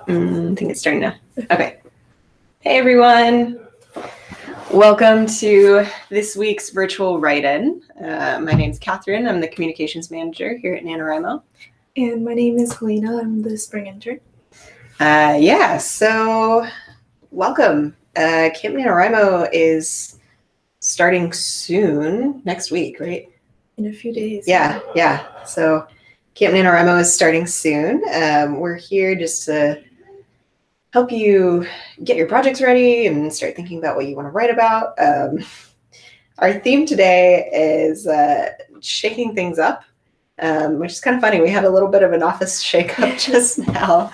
I think it's starting now. Okay. Hey, everyone. Welcome to this week's virtual write-in. My name's Catherine. I'm the communications manager here at NaNoWriMo. And my name is Helena. I'm the spring intern. So welcome. Camp NaNoWriMo is starting soon, next week, right? In a few days. Yeah. So Camp NaNoWriMo is starting soon. We're here just to help you get your projects ready and start thinking about what you want to write about. Our theme today is shaking things up, which is kind of funny. We had a little bit of an office shakeup just now.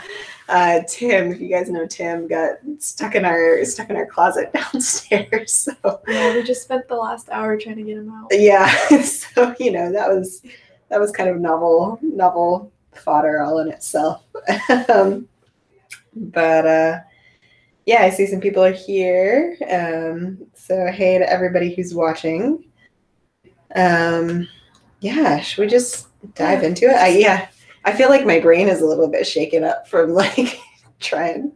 Tim, if you guys know Tim, got stuck in our closet downstairs. So yeah, we just spent the last hour trying to get him out. Yeah, so that was kind of novel fodder all in itself. But yeah, I see some people are here. So hey to everybody who's watching. Yeah, should we just dive into it? I feel like my brain is a little bit shaken up from like trying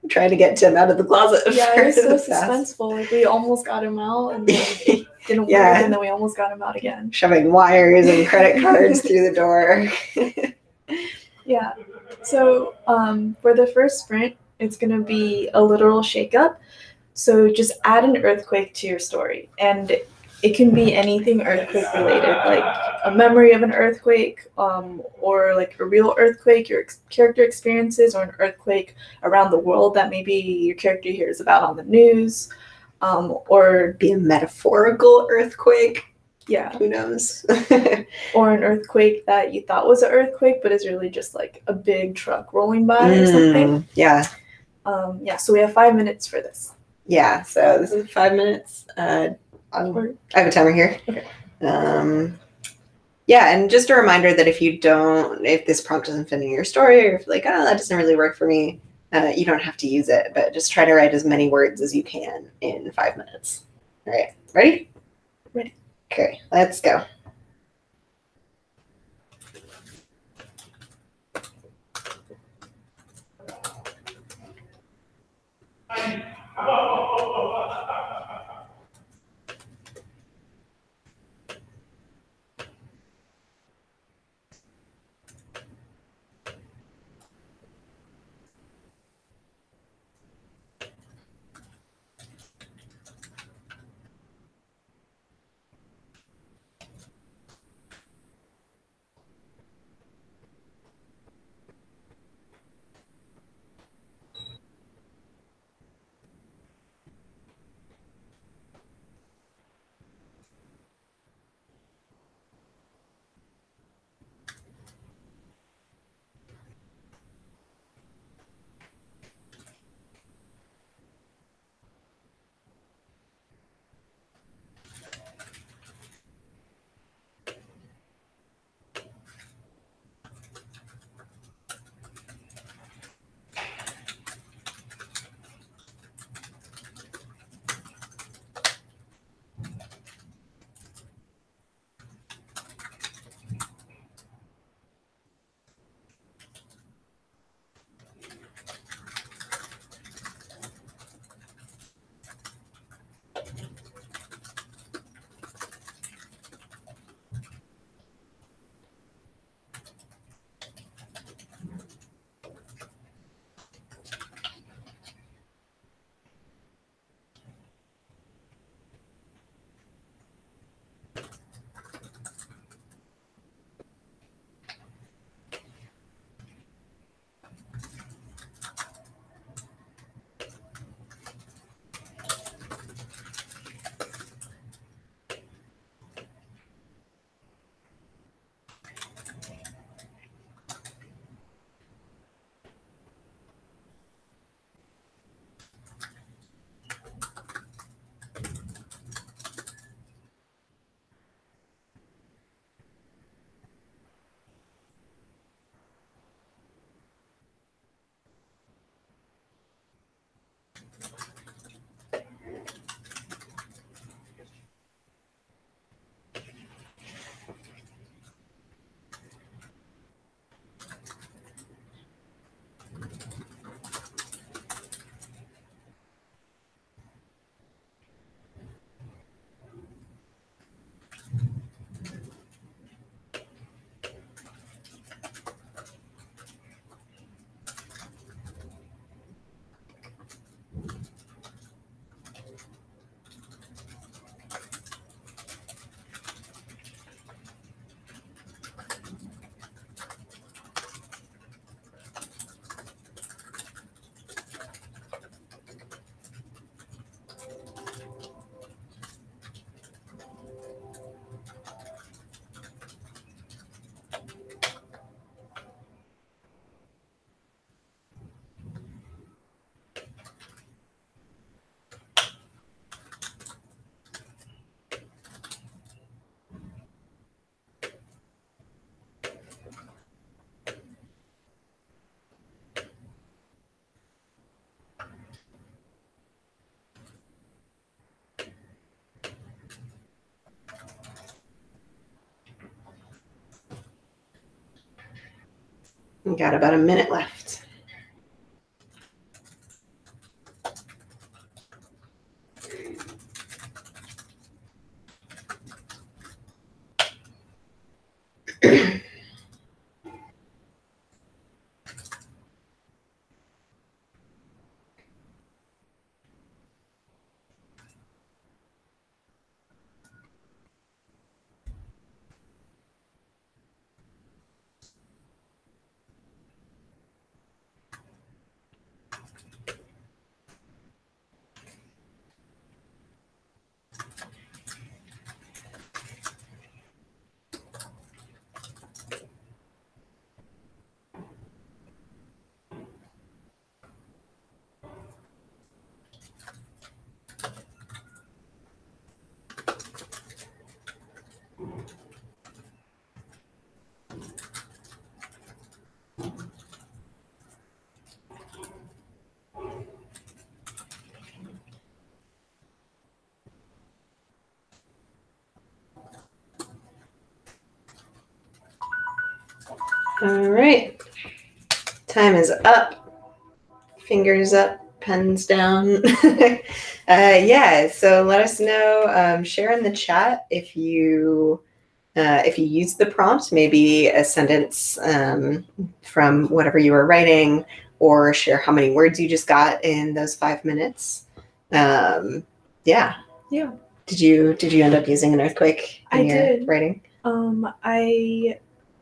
to get Tim out of the closet. Yeah, it was so suspenseful. Like we almost got him out and then it didn't work, and then we almost got him out again. Shoving wires and credit cards through the door. Yeah. So for the first sprint, it's going to be a literal shakeup. So just add an earthquake to your story. And it can be anything earthquake related, like a memory of an earthquake, or like a real earthquake, your character experiences, or an earthquake around the world that maybe your character hears about on the news, or be a metaphorical earthquake. Yeah. Who knows? Or an earthquake that you thought was an earthquake, but is really just like a big truck rolling by or something. Yeah. So we have 5 minutes for this. Yeah. So this is 5 minutes. I have a timer here. Okay. Yeah, and just a reminder that if this prompt doesn't fit in your story, or if like, oh, that doesn't really work for me, you don't have to use it, but just try to write as many words as you can in 5 minutes. All right, ready? Ready. Okay, let's go. We got about a minute left. All right, time is up. Fingers up, pens down. Yeah, so let us know. Share in the chat if you use the prompt, maybe a sentence from whatever you were writing, or share how many words you just got in those 5 minutes. Yeah. Yeah. Did you end up using an earthquake in your writing?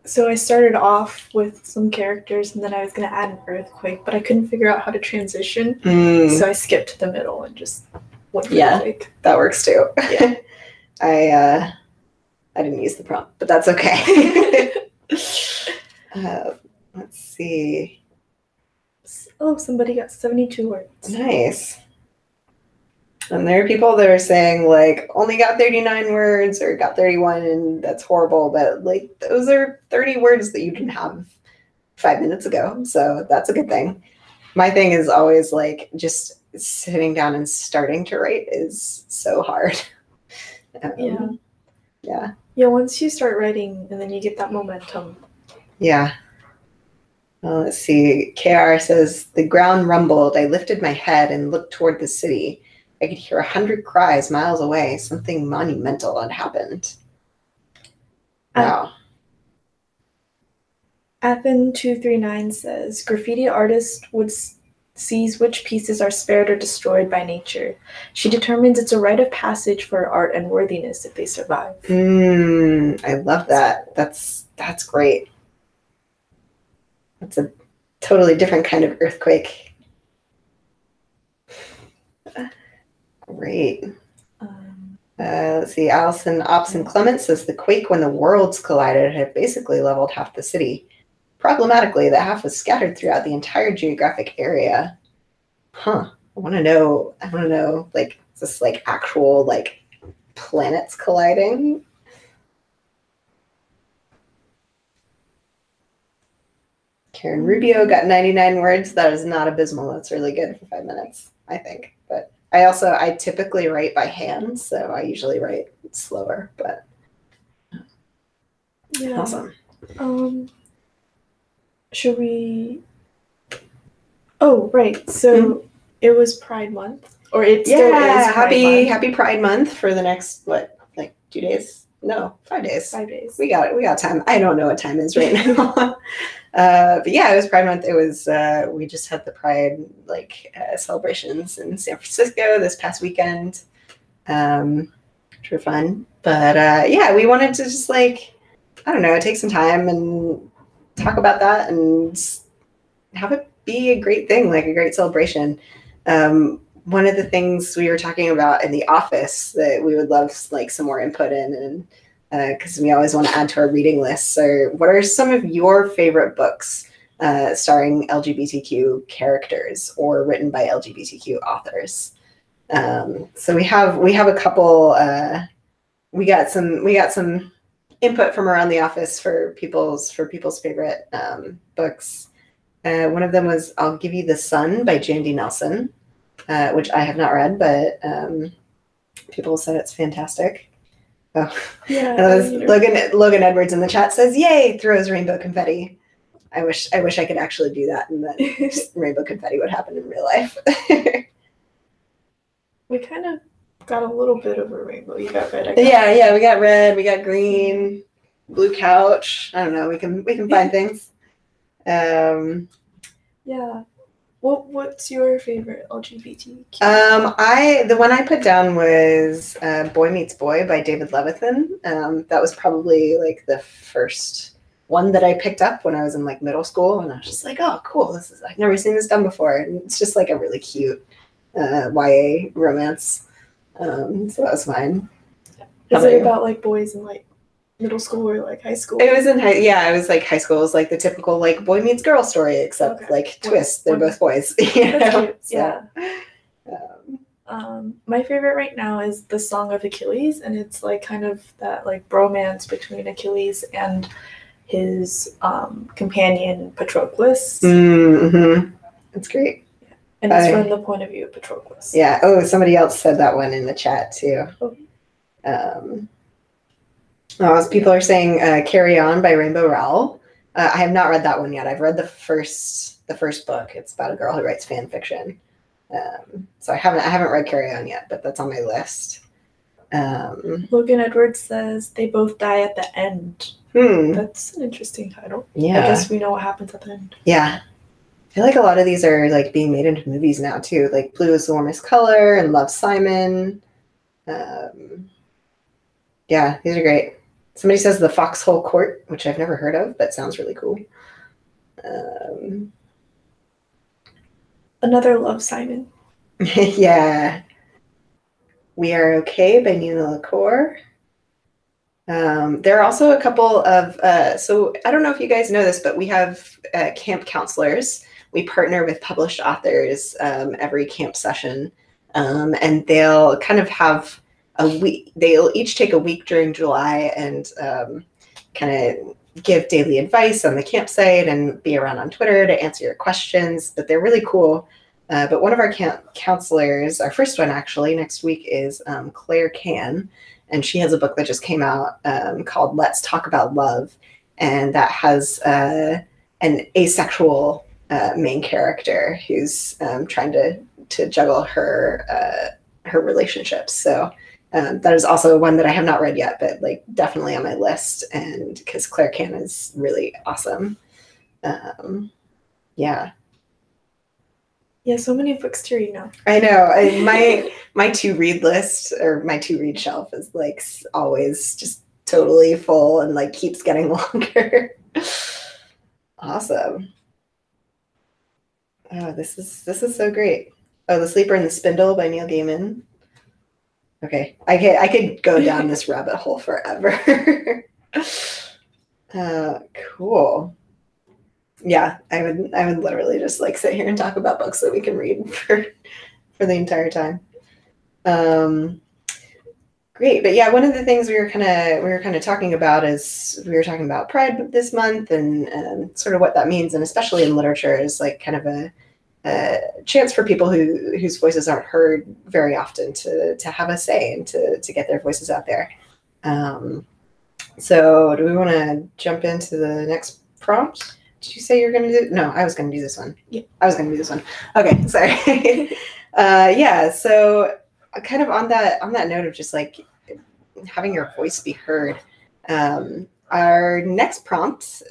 So I started off with some characters, and then I was going to add an earthquake, but I couldn't figure out how to transition, so I skipped to the middle and just went for earthquake. That works too. Yeah. I didn't use the prompt, but that's okay. Let's see. Oh, somebody got 72 words. Nice. And there are people that are saying, like, only got 39 words or got 31, and that's horrible. But, like, those are 30 words that you didn't have 5 minutes ago. So that's a good thing. My thing is always, like, just sitting down and starting to write is so hard. Yeah, once you start writing and then you get that momentum. Yeah. Well, let's see. KR says, the ground rumbled. I lifted my head and looked toward the city. I could hear 100 cries miles away. Something monumental had happened. Wow. Athen239 says, graffiti artist sees which pieces are spared or destroyed by nature. She determines it's a rite of passage for art and worthiness if they survive. I love that. That's great. That's a totally different kind of earthquake. Great. Let's see. Allison Opson Clement says the quake when the worlds collided had basically leveled half the city. Problematically, the half was scattered throughout the entire geographic area. Huh. I want to know, like, is this like actual like planets colliding? Karen Rubio got 99 words. That is not abysmal. That's really good for 5 minutes, I think. But I typically write by hand, so I usually write slower, but yeah. Awesome. Should we? Oh, right. So it was Pride Month, or it still is Pride Happy Pride Month for the next, what, like 2 days? No, 5 days. 5 days. We got time. I don't know what time is right now. But yeah, it was Pride Month. It was, we just had the Pride, celebrations in San Francisco this past weekend, which were fun. But yeah, we wanted to just take some time and talk about that and have it be a great thing, like a great celebration. One of the things we were talking about in the office that we would love some more input in, and because we always want to add to our reading lists, are what are some of your favorite books starring LGBTQ characters or written by LGBTQ authors? So we have a couple. We got some input from around the office for people's favorite books. One of them was I'll Give You the Sun by Jandy Nelson, which I have not read, but people said it's fantastic. Oh. Yeah. Logan Edwards in the chat says, "Yay!" Throws rainbow confetti. I wish I could actually do that, and then just rainbow confetti would happen in real life. We kind of got a little bit of a rainbow. You got red. Yeah. We got red. We got green. Blue couch. I don't know. We can find things. Yeah. What's your favorite LGBTQ? The one I put down was Boy Meets Boy by David Levithan. That was probably like the first one that I picked up when I was in like middle school, and I was just like, oh, cool. I've never seen this done before. And it's just like a really cute YA romance. So that was fine. Is it about like boys in like middle school or like high school? It was it was like high school. It was like the typical like boy meets girl story, except like twist. They're both boys. That's cute. So, yeah. My favorite right now is The Song of Achilles, and it's like kind of that like bromance between Achilles and his companion Patroclus. Mm-hmm. That's great. Yeah. And it's from the point of view of Patroclus. Yeah. Oh, somebody else said that one in the chat too. People are saying Carry On by Rainbow Rowell. I have not read that one yet. I've read the first book. It's about a girl who writes fan fiction. So I haven't read Carry On yet, but that's on my list. Logan Edwards says they both die at the end. That's an interesting title. Yeah. I guess we know what happens at the end. Yeah. I feel like a lot of these are like being made into movies now too. Like Blue is the Warmest Color and Love, Simon. Yeah, these are great. Somebody says The Foxhole Court, which I've never heard of, but sounds really cool. Another Love, Simon. Yeah. We Are Okay by Nina LaCour. There are also a couple of, so I don't know if you guys know this, but we have camp counselors. We partner with published authors every camp session, and they'll kind of have a week. They'll each take a week during July and kind of give daily advice on the campsite and be around on Twitter to answer your questions. But they're really cool. But one of our camp counselors, our first one actually next week, is Claire Can. And she has a book that just came out called Let's Talk About Love. And that has an asexual main character who's trying to juggle her relationships. So that is also one that I have not read yet, but like definitely on my list. And because Claire Can is really awesome. Yeah. Yeah, so many books to read now. I know. My to-read list or my to-read shelf is like always just totally full and like keeps getting longer. Awesome. Oh, this is so great. Oh, The Sleeper and the Spindle by Neil Gaiman. Okay, I could go down this rabbit hole forever. Cool. Yeah, I would literally just like sit here and talk about books that we can read for the entire time. Great, but yeah, one of the things we were kind of talking about is we were talking about Pride this month and sort of what that means, and especially in literature is like kind of a chance for people whose voices aren't heard very often to have a say and to get their voices out there. So do we want to jump into the next prompt? Did you say you're going to do? No, I was going to do this one. Yeah. I was going to do this one. Okay, sorry. Yeah, so kind of on that note of just like having your voice be heard, our next prompt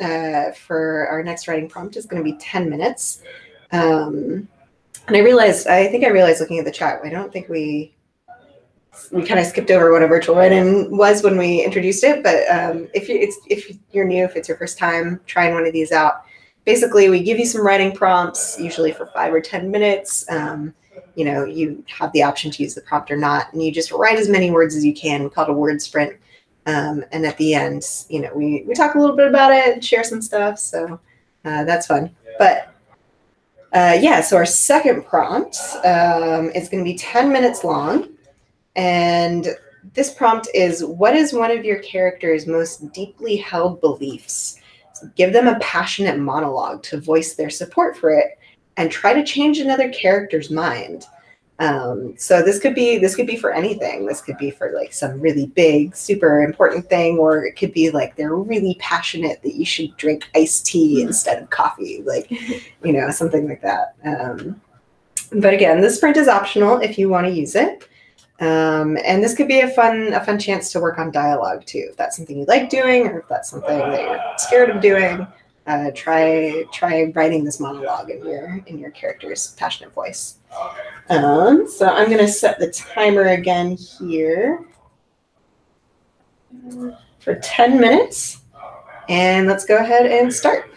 for our next writing prompt is going to be 10 minutes. And I think I realized looking at the chat, I don't think we kind of skipped over what a virtual write-in was when we introduced it, but if you're new, if it's your first time trying one of these out, basically we give you some writing prompts, usually for 5 or 10 minutes. You have the option to use the prompt or not, and you just write as many words as you can. We call it a word sprint. And at the end, we talk a little bit about it, share some stuff, so that's fun. But so our second prompt is going to be 10 minutes long. And this prompt is, what is one of your character's most deeply held beliefs? So give them a passionate monologue to voice their support for it and try to change another character's mind. So this could be for anything. This could be for like some really big, super important thing, or it could be like they're really passionate that you should drink iced tea instead of coffee, like, you know, something like that. But again, this sprint is optional if you want to use it. And this could be a fun chance to work on dialogue too. If that's something you like doing, or if that's something that you're scared of doing, try writing this monologue in your character's passionate voice. So I'm going to set the timer again here for 10 minutes, and let's go ahead and start.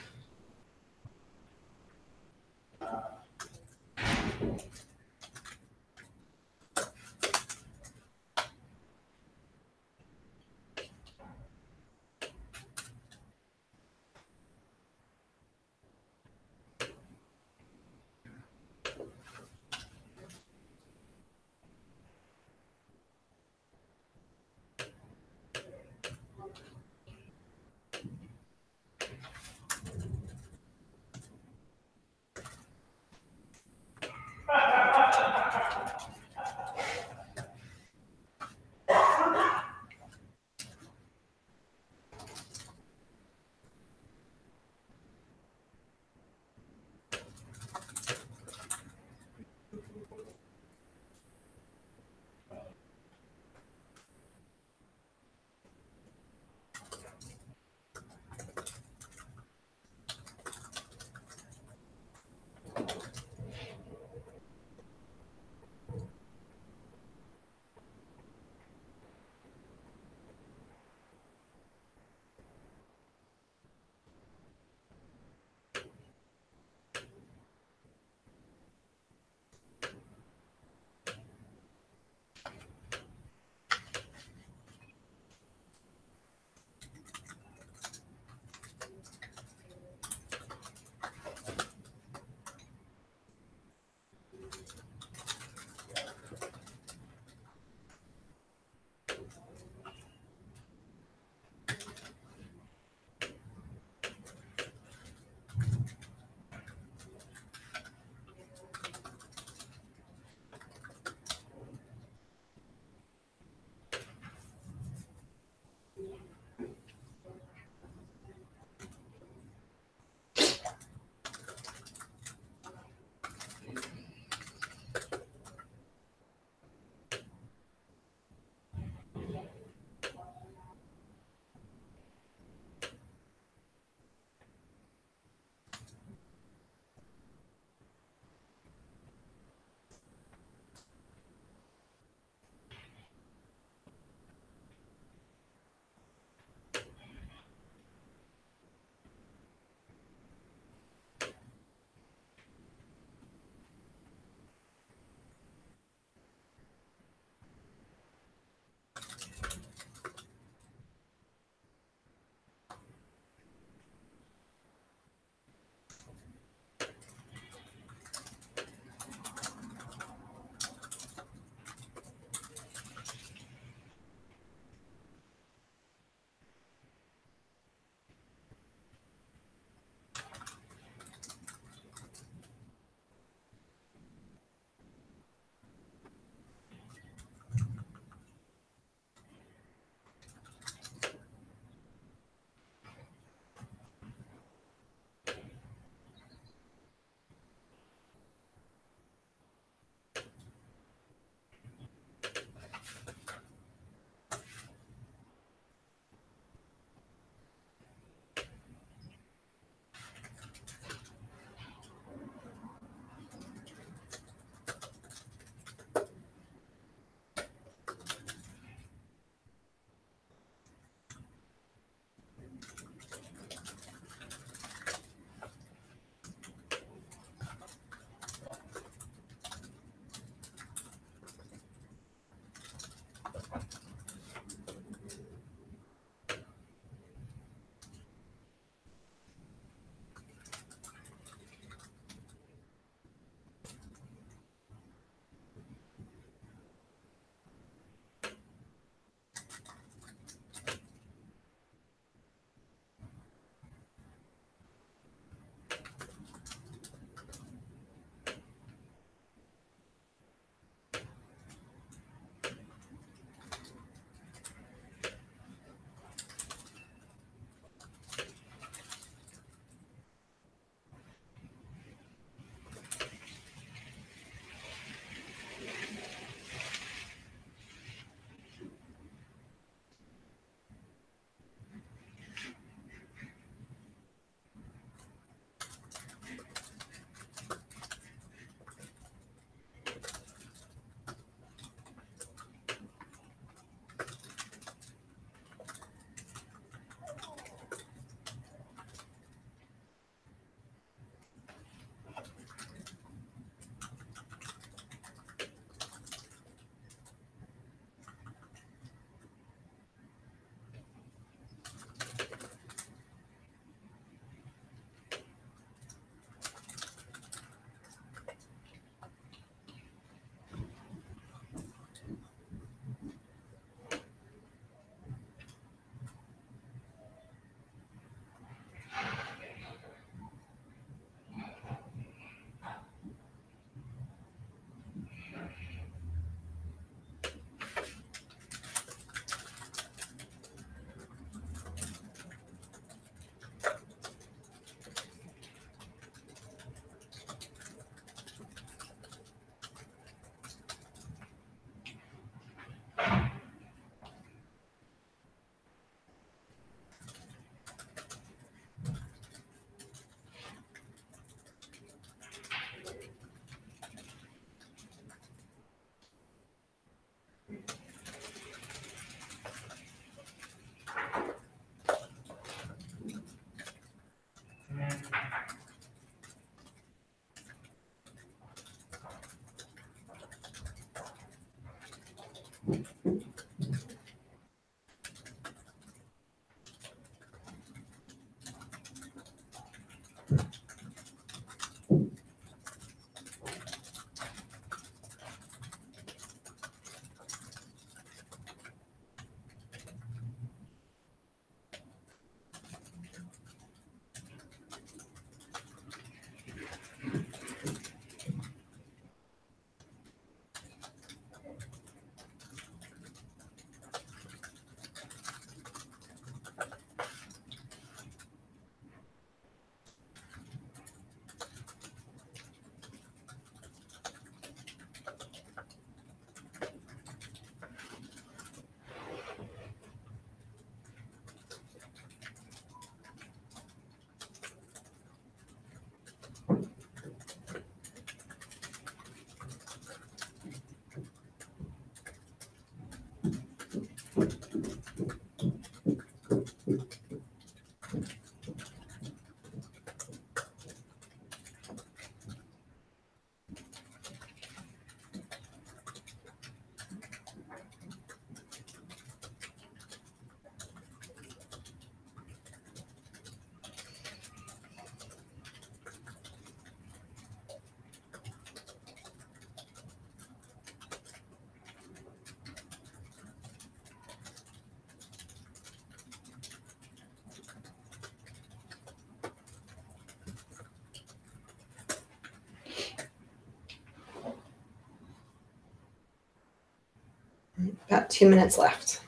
About 2 minutes left.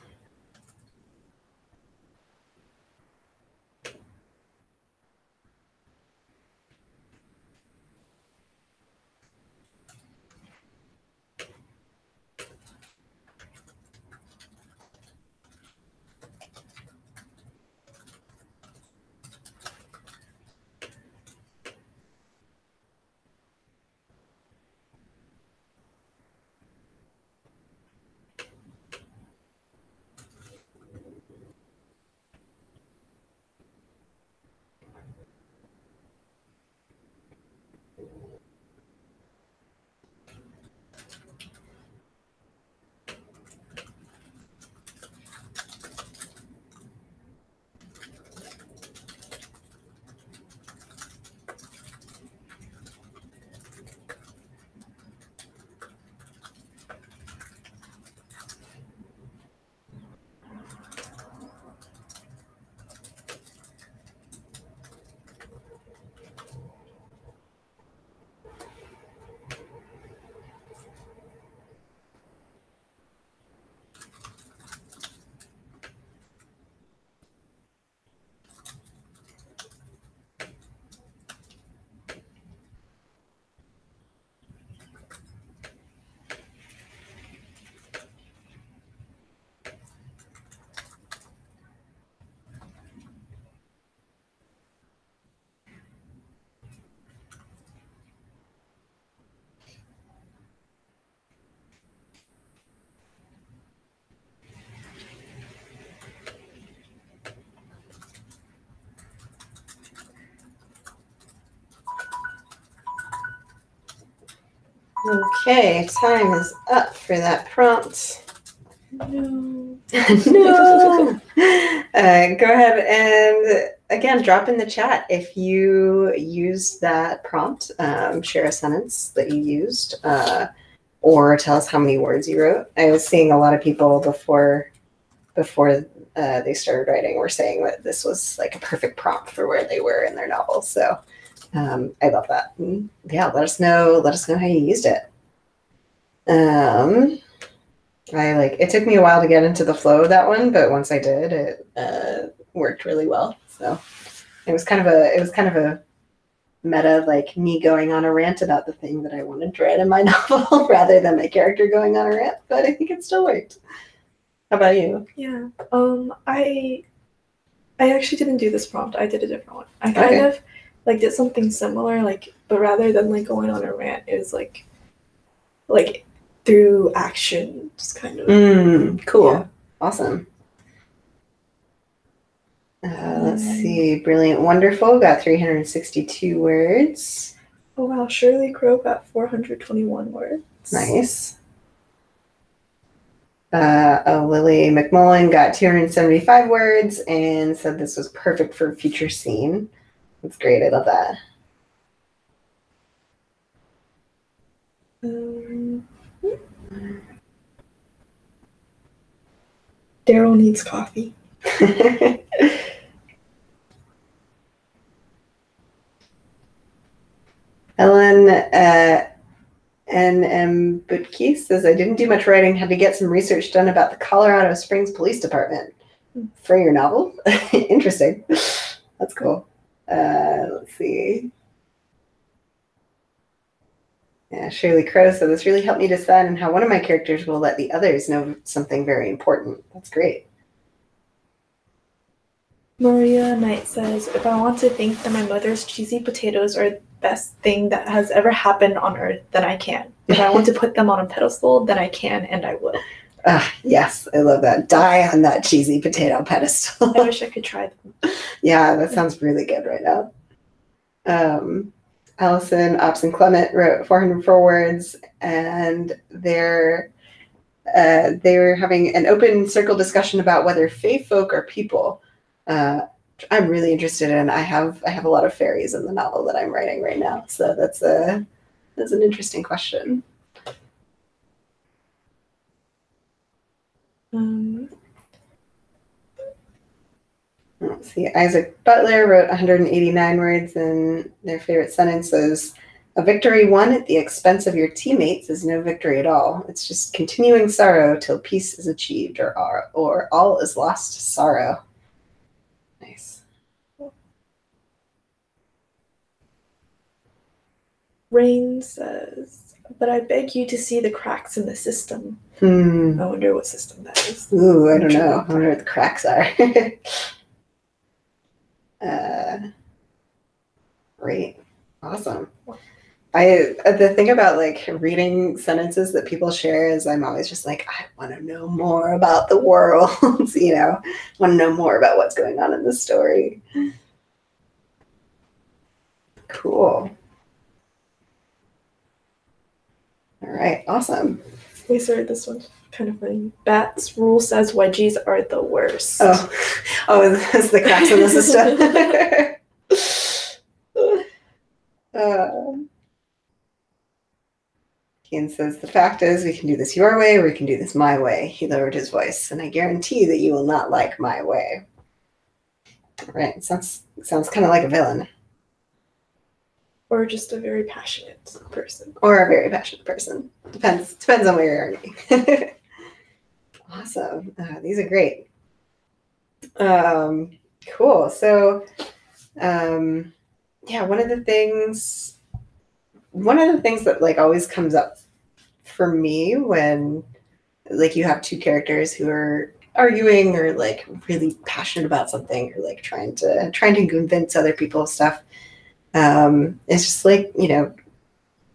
Okay, time is up for that prompt. No. No. Go ahead and again drop in the chat if you used that prompt. Share a sentence that you used, or tell us how many words you wrote. I was seeing a lot of people before they started writing were saying that this was like a perfect prompt for where they were in their novel. So I love that. And yeah, let us know how you used it. It took me a while to get into the flow of that one, but once I did, it worked really well. So it was kind of a meta, like me going on a rant about the thing that I wanted to write in my novel rather than my character going on a rant, but I think it still worked. How about you? Yeah. I actually didn't do this prompt. I did a different one. I kind of like did something similar, like, but rather than like going on a rant, it was like through action, just kind of. Cool. Yeah. Awesome. Let's see. Brilliant. Wonderful. Got 362 words. Oh, wow. Shirley Crow got 421 words. Nice. Lily McMullen got 275 words and said this was perfect for a future scene. That's great. I love that. Daryl needs coffee. Ellen N.M. Butke says, I didn't do much writing, had to get some research done about the Colorado Springs Police Department for your novel. Interesting. That's cool. Let's see. Yeah, Shirley Crow said, this really helped me decide on how one of my characters will let the others know something very important. That's great. Maria Knight says, if I want to think that my mother's cheesy potatoes are the best thing that has ever happened on earth, then I can. If I want to put them on a pedestal, then I can and I will. Yes, I love that. Die on that cheesy potato pedestal. I wish I could try them. Yeah, that sounds really good right now. Allison Opson Clement wrote 404 words, and they were having an open circle discussion about whether fae folk are people. I'm really interested in. I have a lot of fairies in the novel that I'm writing right now, so that's an interesting question. Let's see. Isaac Butler wrote 189 words, and their favorite sentence is, A victory won at the expense of your teammates is no victory at all. It's just continuing sorrow till peace is achieved, or all is lost to sorrow. Nice. Rain says, but I beg you to see the cracks in the system. I wonder what system that is. Ooh, I don't know. I wonder what the cracks are. Great. Awesome. The thing about like reading sentences that people share is I'm always just like, I want to know more about the world, you know, want to know more about what's going on in the story. Cool. All right, awesome. Wait, sorry, this one's kind of funny. Bat's rule says wedgies are the worst. Oh, that's the cracks in the system. Ian says, the fact is we can do this your way or we can do this my way. He lowered his voice, and I guarantee that you will not like my way. All right, sounds kind of like a villain. Or just a very passionate person. Or a very passionate person. Depends on what you're earning. Awesome. These are great. Cool. So, yeah, one of the things that like always comes up for me when like you have two characters who are arguing or like really passionate about something or like trying to convince other people of stuff. It's just like, you know,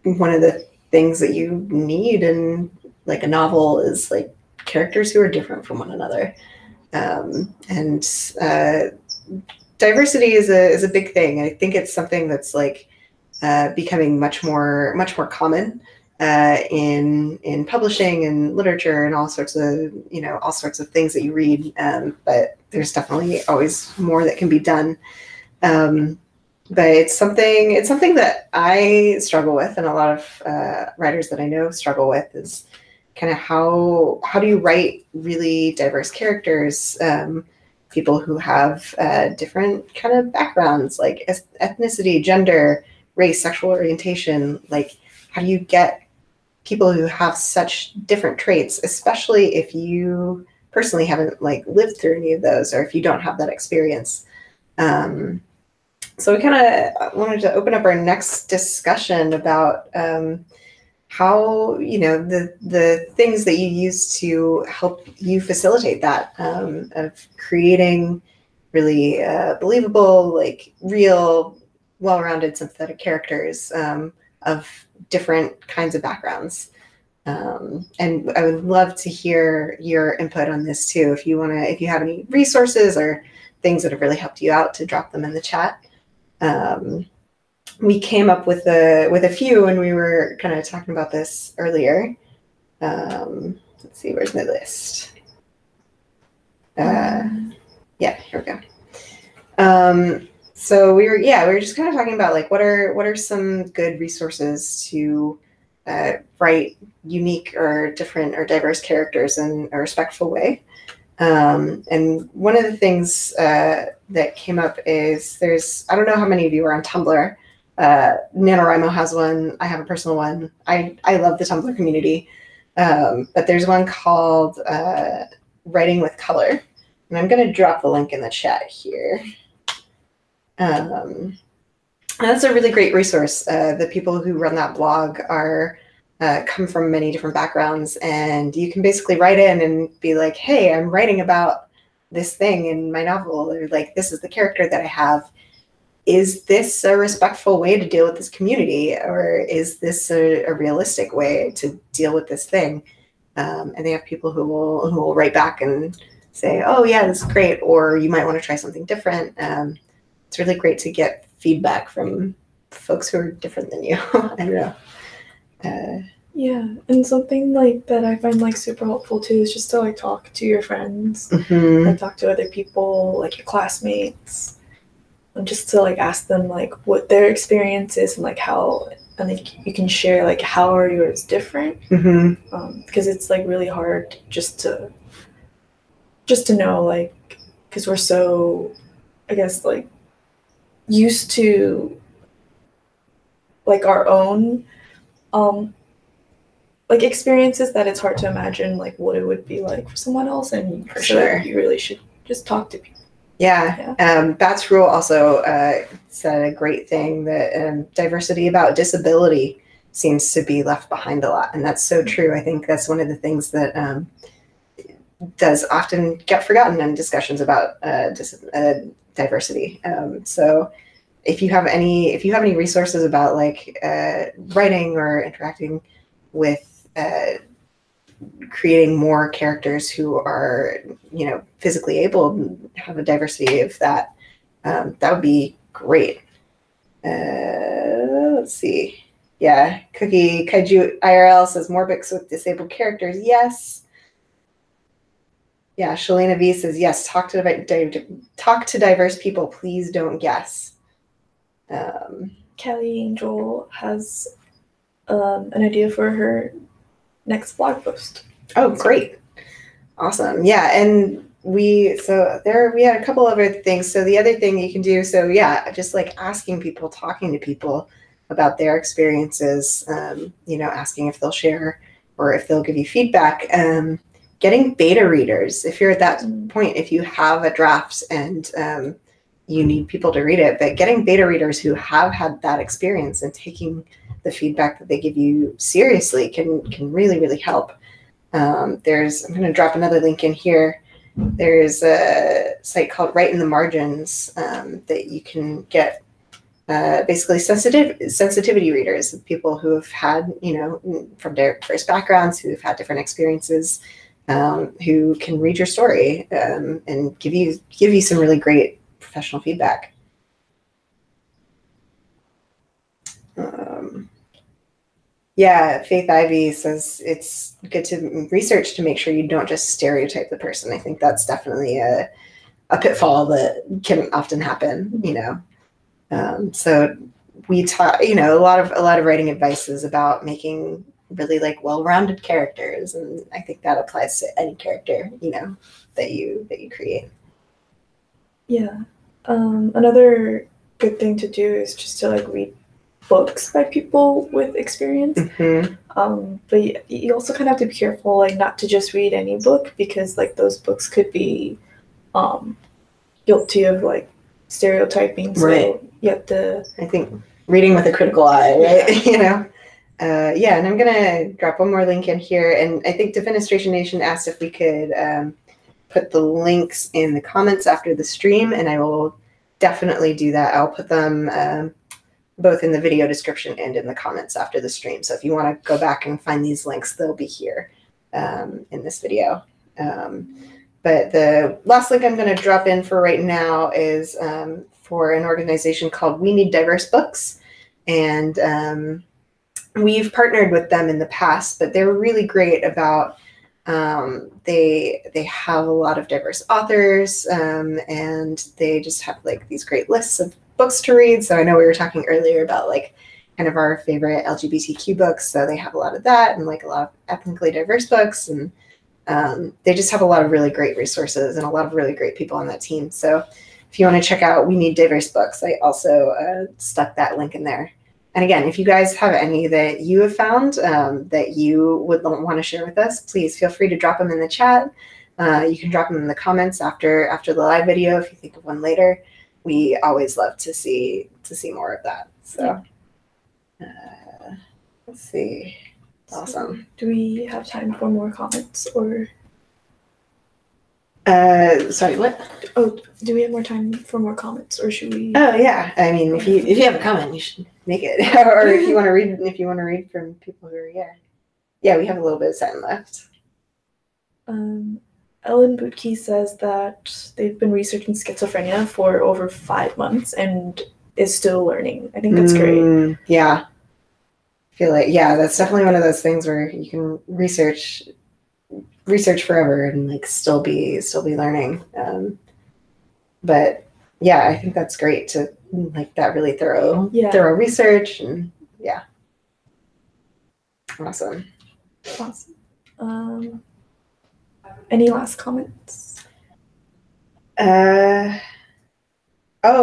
one of the things that you need in like a novel is like characters who are different from one another. And diversity is a big thing. I think it's something that's like becoming much more common in publishing and literature and all sorts of things that you read. But there's definitely always more that can be done. But it's something that I struggle with, and a lot of writers that I know struggle with, is kind of how do you write really diverse characters, people who have different kind of backgrounds, like ethnicity, gender, race, sexual orientation. Like, how do you get people who have such different traits, especially if you personally haven't like lived through any of those, or if you don't have that experience? So we kind of wanted to open up our next discussion about how, you know, the things that you use to help you facilitate that, of creating really believable, like real, well-rounded, sympathetic characters of different kinds of backgrounds. And I would love to hear your input on this too. If you have any resources or things that have really helped you out, to drop them in the chat. We came up with a few when we were kind of talking about this earlier. Let's see, where's my list? Yeah, here we go. So we were just kind of talking about like what are some good resources to write unique or different or diverse characters in a respectful way. And one of the things that came up is I don't know how many of you are on Tumblr. NaNoWriMo has one. I have a personal one. I love the Tumblr community. But there's one called Writing with Color. And I'm going to drop the link in the chat here. And that's a really great resource. The people who run that blog come from many different backgrounds, and you can basically write in and be like, hey, I'm writing about this thing in my novel, or like, this is the character that I have. Is this a respectful way to deal with this community, or is this a realistic way to deal with this thing? And they have people who will write back and say, oh yeah, this is great, or you might want to try something different. It's really great to get feedback from folks who are different than you. I don't know. Yeah, and something like that I find like super helpful too is just to like talk to your friends, like talk to other people, like your classmates, and just to like ask them like what their experience is and like how, and like you can share like how are yours different, because it's like really hard just to know, like, because we're so, I guess, like used to like our own like experiences that it's hard to imagine like what it would be like for someone else, and For sure. you really should just talk to people. Yeah. Bat's Rule also said a great thing that diversity about disability seems to be left behind a lot, and that's so true. I think that's one of the things that does often get forgotten in discussions about diversity. So if you have any resources about like writing or interacting with creating more characters who are, you know, physically able and have a diversity of that, that would be great. Let's see. Yeah, Cookie Kaiju IRL says more books with disabled characters. Yes. Yeah, Shalina V says yes. Talk to diverse people. Please don't guess. Kelly Angel has an idea for her next blog post. Oh, great. Awesome. Yeah, and we had a couple other things. So the other thing you can do, so yeah, just like asking people, talking to people about their experiences, you know, asking if they'll share or if they'll give you feedback. Getting beta readers, if you're at that point, if you have a draft and you need people to read it, but getting beta readers who have had that experience and taking the feedback that they give you seriously can really, really help. I'm going to drop another link in here. There's a site called Write in the Margins that you can get basically sensitivity readers, people who have had, you know, from diverse backgrounds, who have had different experiences, who can read your story and give you some really great professional feedback. Yeah, Faith Ivy says it's good to research to make sure you don't just stereotype the person. I think that's definitely a pitfall that can often happen, you know. So we taught, you know, a lot of writing advice is about making really like well-rounded characters, and I think that applies to any character, you know, that you create. Yeah. Another good thing to do is just to like read books by people with experience. But you also kind of have to be careful, like not to just read any book, because like those books could be guilty of like stereotyping. So right. You have to, I think, reading with a critical eye, right? You know. Yeah, and I'm gonna drop one more link in here, and I think Defenestration Nation asked if we could put the links in the comments after the stream, and I will definitely do that. I'll put them both in the video description and in the comments after the stream. So if you want to go back and find these links, they'll be here in this video. But the last link I'm going to drop in for right now is for an organization called We Need Diverse Books. And we've partnered with them in the past, but they're really great about they have a lot of diverse authors, and they just have like these great lists of books to read. So I know we were talking earlier about like kind of our favorite LGBTQ books. So they have a lot of that and like a lot of ethnically diverse books. And they just have a lot of really great resources and a lot of really great people on that team. So if you want to check out We Need Diverse Books, I also stuck that link in there. And again, if you guys have any that you have found that you would want to share with us, please feel free to drop them in the chat. You can drop them in the comments after the live video if you think of one later. We always love to see more of that. So let's see. Awesome. Do we have time for more comments or? Sorry, what? Oh, do we have more time for more comments, or should we? Oh yeah. I mean, if you have a comment, you should make it. Or if you want to read from people who are here. Yeah, we have a little bit of time left. Ellen Bootke says that they've been researching schizophrenia for over 5 months and is still learning. I think that's great. Yeah. I feel like, yeah, that's definitely one of those things where you can research forever and like still be learning. But yeah, I think that's great to like that really thorough research, and yeah. Awesome. Any last comments?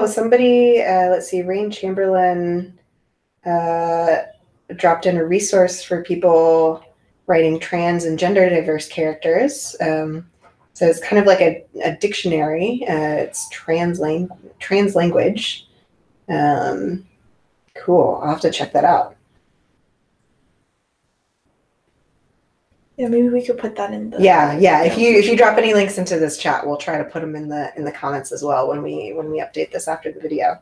Somebody, let's see, Rain Chamberlain dropped in a resource for people writing trans and gender diverse characters. So it's kind of like a dictionary. It's trans language. Cool. I'll have to check that out. Yeah, maybe we could put that in the. Yeah. If you drop any links into this chat, we'll try to put them in the comments as well when we update this after the video.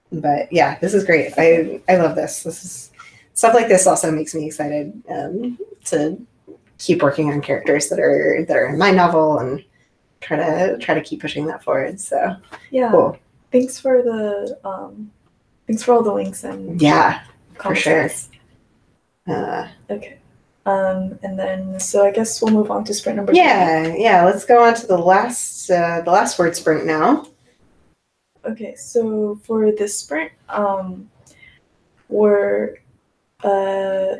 But yeah, this is great. I love this. This is stuff like this also makes me excited to keep working on characters that are in my novel and try to keep pushing that forward. So yeah, cool. Thanks for all the links and for sure. Okay. And then so I guess we'll move on to sprint number 2. Yeah. Let's go on to the last word sprint now. Okay, so for this sprint, we're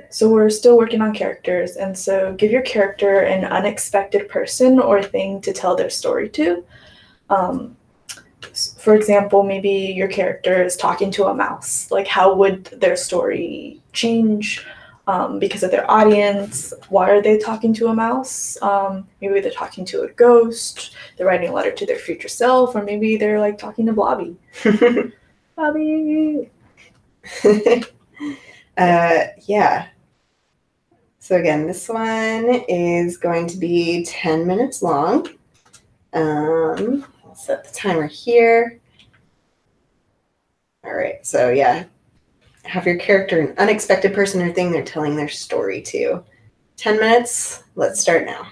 still working on characters, and so give your character an unexpected person or thing to tell their story to. For example, maybe your character is talking to a mouse. Like, how would their story change because of their audience? Why are they talking to a mouse? Maybe they're talking to a ghost. They're writing a letter to their future self, or maybe they're like talking to Blobby. Blobby. Yeah. So again, this one is going to be 10 minutes long. I'll set the timer here. All right. So yeah, have your character an unexpected person or thing they're telling their story to. 10 minutes. Let's start now.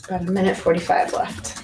About a minute 45 left.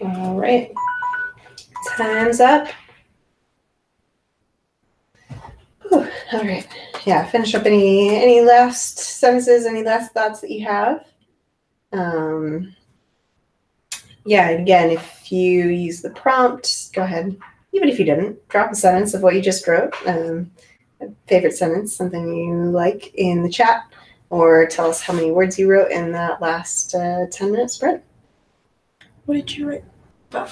All right. Time's up. Whew. All right. Yeah, finish up any last sentences, any last thoughts that you have. Yeah, again, if you use the prompt, go ahead. Even if you didn't, drop a sentence of what you just wrote. A favorite sentence, something you like in the chat, or tell us how many words you wrote in that last 10-minute sprint. What did you write about?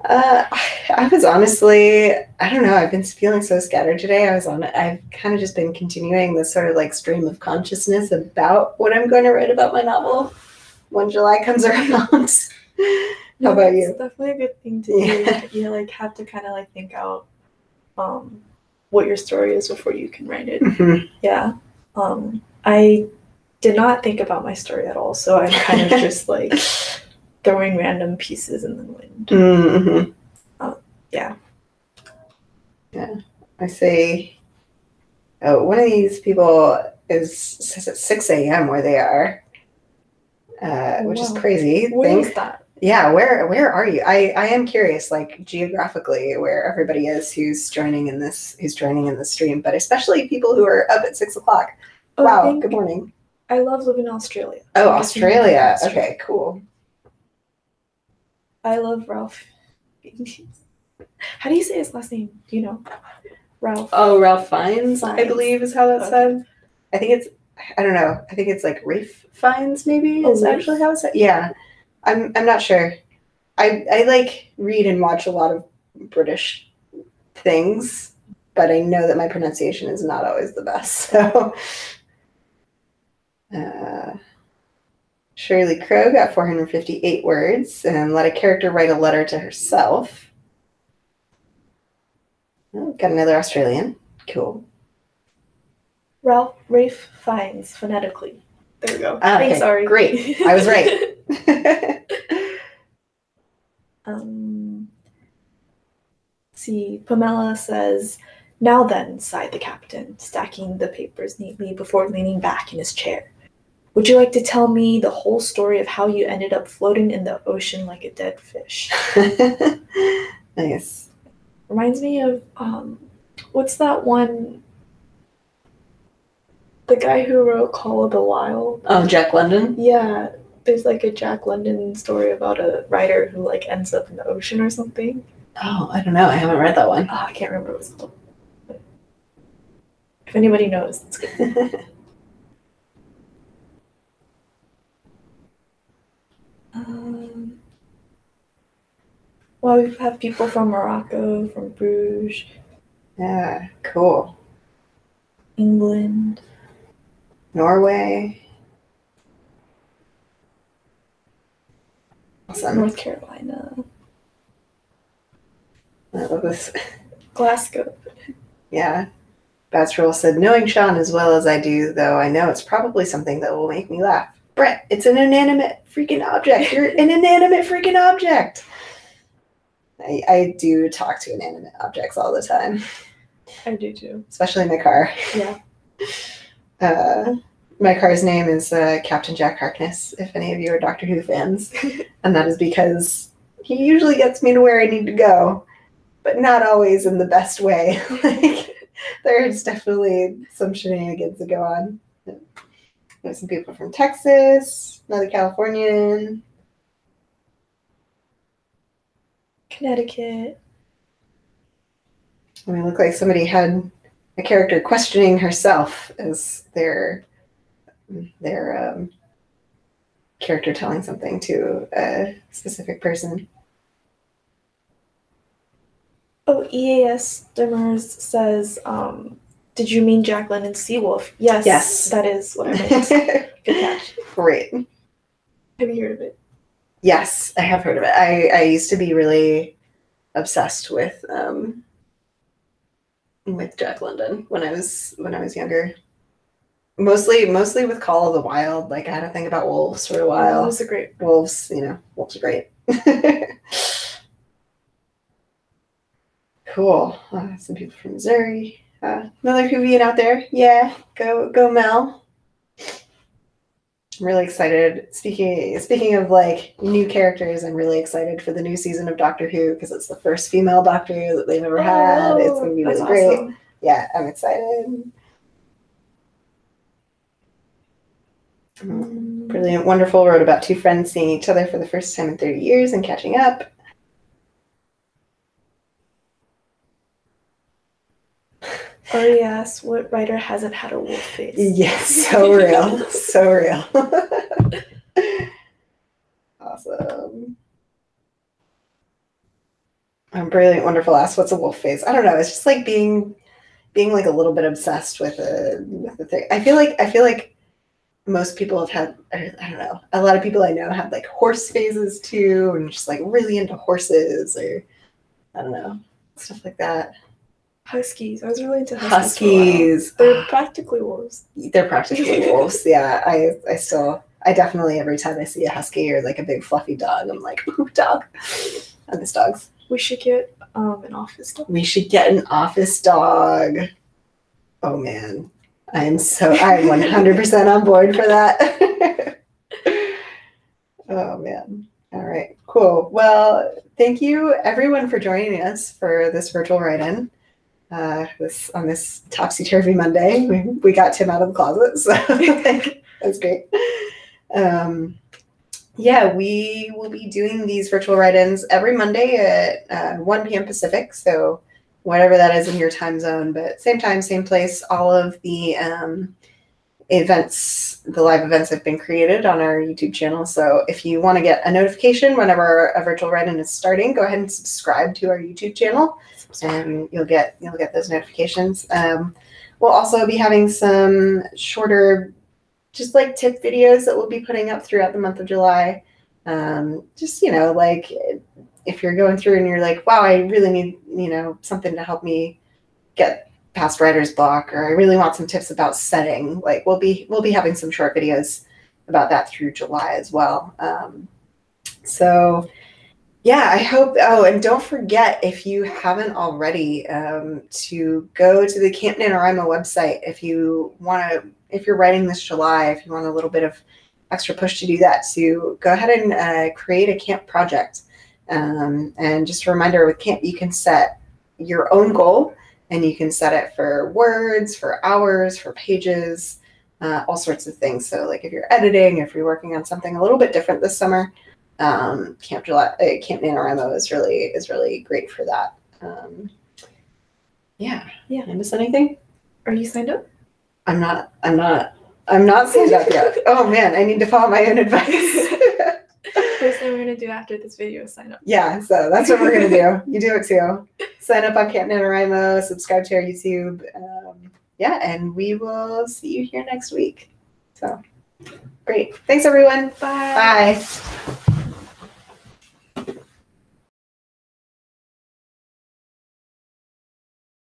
I was honestly, I don't know. I've been feeling so scattered today. I've kind of just been continuing this sort of like stream of consciousness about what I'm going to write about my novel when July comes around. How about you? It's definitely a good thing to do. You like have to kind of like think out what your story is before you can write it. Mm-hmm. Yeah. I did not think about my story at all, so I'm kind of just like throwing random pieces in the wind. Mm-hmm. Yeah. Yeah. I say, one of these people says it's 6 a.m. where they are, which is crazy. Where is that? Yeah, where are you? I am curious, like geographically, where everybody is who's joining in the stream, but especially people who are up at 6 o'clock. Oh, Wow, good morning. I love living in Australia. Oh, Australia. Okay, cool. I love Ralph. How do you say his last name? Do you know? Ralph. Oh, Ralph Fiennes, I believe is how that's said. I think I don't know. I think it's like Rafe Fiennes, maybe is actually how it's said. Yeah, I'm not sure. I like read and watch a lot of British things, but I know that my pronunciation is not always the best. So, Shirley Crow got 458 words and let a character write a letter to herself. Oh, got another Australian. Cool. Rafe Fiennes, phonetically. There we go. Okay, thanks, Ari. Great. I was right. See, Pamela says, "Now then," sighed the captain, stacking the papers neatly before leaning back in his chair. "Would you like to tell me the whole story of how you ended up floating in the ocean like a dead fish?" Nice. Reminds me of, what's that one? The guy who wrote Call of the Wild. Oh, Jack London? Yeah, there's like a Jack London story about a writer who like ends up in the ocean or something. Oh, I don't know. I haven't read that one. Oh, I can't remember what it's called. But if anybody knows, it's good. Well, we have people from Morocco, from Bruges. Yeah, cool. England. Norway. Awesome. North Carolina. I love this. Glasgow. Yeah. Batsroll said, "Knowing Sean as well as I do, though, I know it's probably something that will make me laugh. Brett, it's an inanimate freaking object. You're an inanimate freaking object." I do talk to inanimate objects all the time. I do too. Especially in my car. Yeah. My car's name is Captain Jack Harkness, if any of you are Doctor Who fans. And that is because he usually gets me to where I need to go, but not always in the best way. Like, there's definitely some shenanigans that go on. There's some people from Texas, another Californian. Connecticut. I mean, it looked like somebody had a character questioning herself as their character telling something to a specific person. Oh, EAS Demers says, "Did you mean Jack London's Seawolf?" Yes. Yes. That is what I meant. Good catch. Great. Have you heard of it? Yes, I have heard of it. I used to be really obsessed with Jack London when I was younger. Mostly with Call of the Wild. Like, I had to think about wolves for a while. Wolves are great. Wolves are great. Cool. Some people from Missouri. Another Whovian out there. Yeah, go Mel. I'm really excited. Speaking of like new characters, I'm really excited for the new season of Doctor Who because it's the first female Doctor that they've ever had. It's going to be really great. Awesome. Yeah, I'm excited. Brilliant, wonderful. Wrote about two friends seeing each other for the first time in 30 years and catching up. Ari asks, what writer hasn't had a wolf face? Yes, so real. So real. Awesome. Brilliant, wonderful asks, what's a wolf face? I don't know. It's just like being like a little bit obsessed with the thing. I feel like most people have had, I don't know, a lot of people I know have like horse phases too, and just like really into horses, or I don't know, stuff like that. Huskies. I was really into huskies. They're practically wolves. They're practically wolves. Yeah, I definitely, every time I see a husky or like a big fluffy dog, I'm like, ooh, dog. I miss dogs. We should get an office dog. We should get an office dog. Oh man, I'm 100% on board for that. Oh man. All right, cool. Well, thank you everyone for joining us for this virtual write-in. On this topsy-turvy Monday. We got Tim out of the closet, so that's great. Yeah, we will be doing these virtual write-ins every Monday at 1 p.m. Pacific, so whatever that is in your time zone, but same time, same place. All of the live events have been created on our YouTube channel, so if you want to get a notification whenever a virtual write-in is starting, go ahead and subscribe to our YouTube channel, and you'll get those notifications. We'll also be having some shorter, just like tip videos that we'll be putting up throughout the month of July. Just, like if you're going through and you're like, wow, I really need, something to help me get past writer's block, or I really want some tips about setting, like we'll be having some short videos about that through July as well. So yeah, I hope, and don't forget, if you haven't already, to go to the Camp NaNoWriMo website if you're writing this July, if you want a little bit of extra push to do that, to go ahead and create a camp project. And just a reminder, with camp, you can set your own goal, and you can set it for words, for hours, for pages, all sorts of things. So like if you're editing, if you're working on something a little bit different this summer, Camp NaNoWriMo is really great for that. Yeah. Did I miss anything? Are you signed up? I'm not signed up yet. Oh man, I need to follow my own advice. First thing we're gonna do after this video is sign up. Yeah, so that's what we're gonna do. You do it too. Sign up on Camp NaNoWriMo, subscribe to our YouTube. Yeah, and we will see you here next week. So great. Thanks everyone. Bye. Bye.